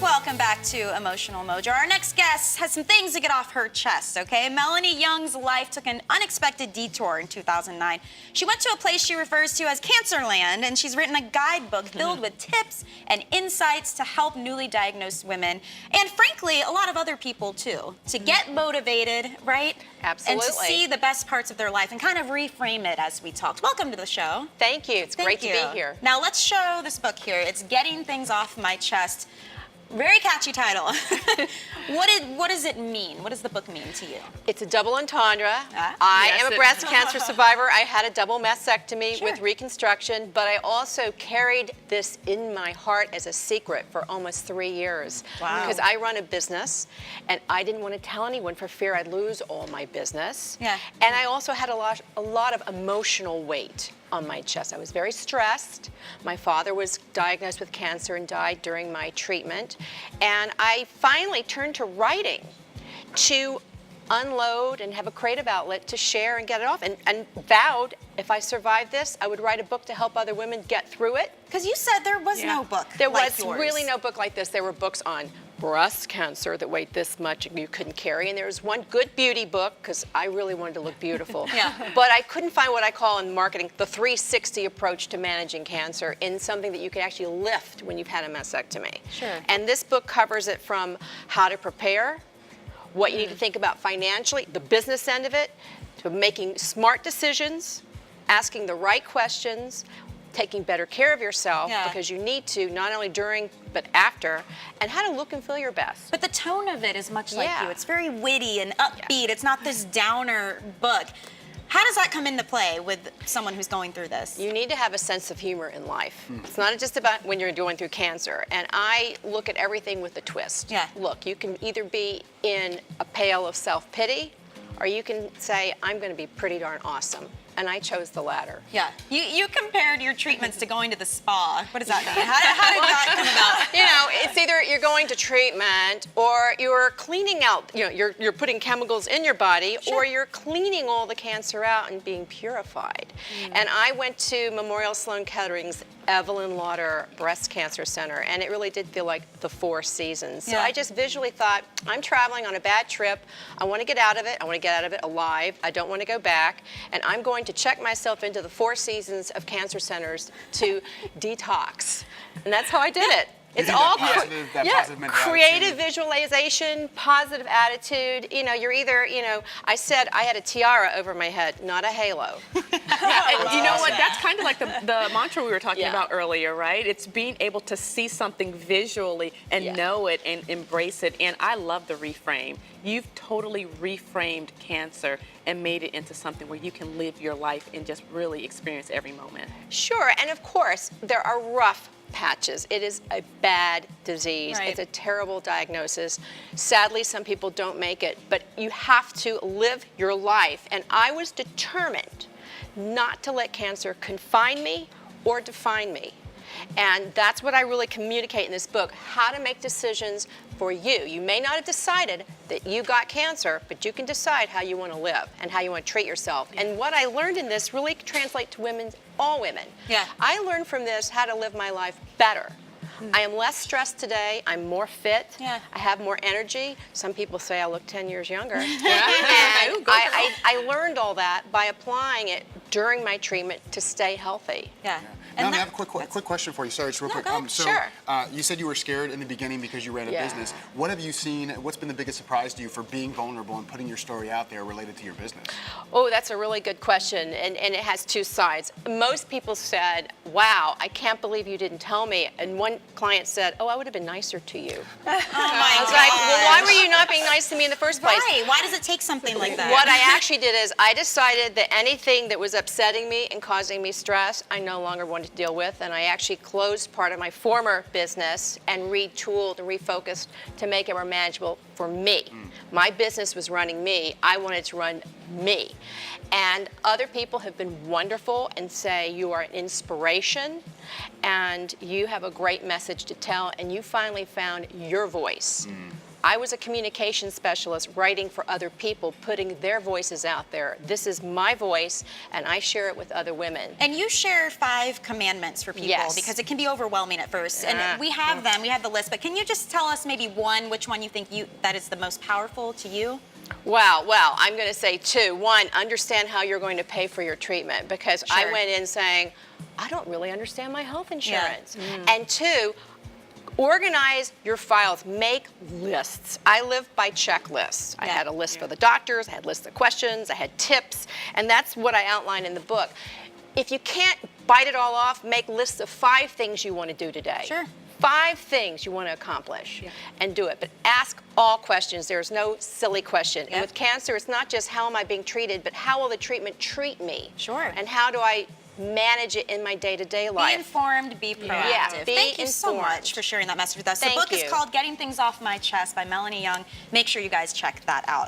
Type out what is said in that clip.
Welcome back to Emotional Mojo. Our next guest has some things to get off her chest, okay? Melanie Young's life took an unexpected detour in 2009. She went to a place she refers to as Cancerland, and she's written a guidebook filled with tips and insights to help newly diagnosed women, and frankly, a lot of other people too, to get motivated, right? Absolutely. And to see the best parts of their life and kind of reframe it as we talked. Welcome to the show. Thank you. It's great to be here. Now let's show this book here. It's Getting Things Off My Chest. Very catchy title. What does it mean? What does the book mean to you? It's a double entendre. Ah, I am a breast cancer survivor. I had a double mastectomy with reconstruction, but I also carried this in my heart as a secret for almost 3 years. Wow. Because I run a business, and I didn't want to tell anyone for fear I'd lose all my business. Yeah. And I also had a lot of emotional weight on my chest. I was very stressed. My father was diagnosed with cancer and died during my treatment. And I finally turned to writing to unload and have a creative outlet to share and get it off, and vowed if I survived this, I would write a book to help other women get through it. Because you said there was no book There like was yours. really no book like this. There were books on breast cancer that weighed this much and you couldn't carry, and there was one good beauty book because I really wanted to look beautiful. But I couldn't find what I call in marketing the 360 approach to managing cancer in something that you can actually lift when you've had a mastectomy. Sure. And this book covers it from how to prepare, what you need to think about financially, the business end of it, to making smart decisions, asking the right questions, taking better care of yourself because you need to, not only during but after, and how to look and feel your best. But the tone of it is much like you. It's very witty and upbeat. It's not this downer book. How does that come into play with someone who's going through this? You need to have a sense of humor in life. It's not just about when you're going through cancer. And I look at everything with a twist. Look, you can either be in a pail of self-pity, or you can say, I'm going to be pretty darn awesome. And I chose the latter. You compared your treatments to going to the spa. What does that mean? How did that come about? You know, it's either you're going to treatment or you're cleaning out, you know, you're putting chemicals in your body, or you're cleaning all the cancer out and being purified. And I went to Memorial Sloan Kettering's Evelyn Lauder Breast Cancer Center, and it really did feel like the Four Seasons. So I just visually thought, I'm traveling on a bad trip. I want to get out of it. I want to get out of it alive. I don't want to go back. And I'm going to check myself into the Four Seasons of cancer centers to detox. And that's how I did it. It's all creative visualization, positive attitude. You know, you're either, you know, I said I had a tiara over my head, not a halo. And you know what? That's kind of like the mantra we were talking about earlier, right? It's being able to see something visually and know it and embrace it. And I love the reframe. You've totally reframed cancer and made it into something where you can live your life and just really experience every moment. Sure, and of course, there are rough patches. It is a bad disease. It's a terrible diagnosis. Sadly, some people don't make it, but you have to live your life. And I was determined not to let cancer confine me or define me. And that's what I really communicate in this book, how to make decisions for you. You may not have decided that you got cancer, but you can decide how you want to live and how you want to treat yourself. And what I learned in this really translates to women, all women. I learned from this how to live my life better. I am less stressed today. I'm more fit. I have more energy. Some people say I look 10 years younger. And I learned all that by applying it during my treatment to stay healthy. Melanie, I have a quick question for you. Sorry, just real quick. You said you were scared in the beginning because you ran a business. What have you seen? What's been the biggest surprise to you for being vulnerable and putting your story out there related to your business? Oh, that's a really good question, and it has two sides. Most people said, wow, I can't believe you didn't tell me. And one client said, oh, I would have been nicer to you. Oh my God. I was like, well, why were you not being nice to me in the first place? Why does it take something like that? What I actually did is I decided that anything that was upsetting me and causing me stress, I no longer wanted to deal with, and I actually closed part of my former business and retooled and refocused to make it more manageable for me. My business was running me. I wanted to run me. And other people have been wonderful and say you are an inspiration and you have a great message to tell and you finally found your voice. I was a communication specialist writing for other people, putting their voices out there. This is my voice, and I share it with other women. And you share 5 commandments for people Yes. because it can be overwhelming at first. And we have them, we have the list, but can you just tell us maybe which one you think that is the most powerful to you? Wow, well, I'm going to say 2. 1, understand how you're going to pay for your treatment, because I Sure. went in saying, I don't really understand my health insurance. And 2, organize your files, make lists. I live by checklists. I had a list for the doctors, I had lists of questions, I had tips, and that's what I outline in the book. If you can't bite it all off, make lists of 5 things you want to do today. Sure. 5 things you want to accomplish and do it. But ask all questions. There's no silly question. And with cancer, it's not just how am I being treated, but how will the treatment treat me? Sure. And how do I manage it in my day-to-day life? Be informed, be proactive. Yeah, be Thank you so informed. much for sharing that message with us. Thank the book is you. called Getting Things Off My Chest by Melanie Young. Make sure you guys check that out.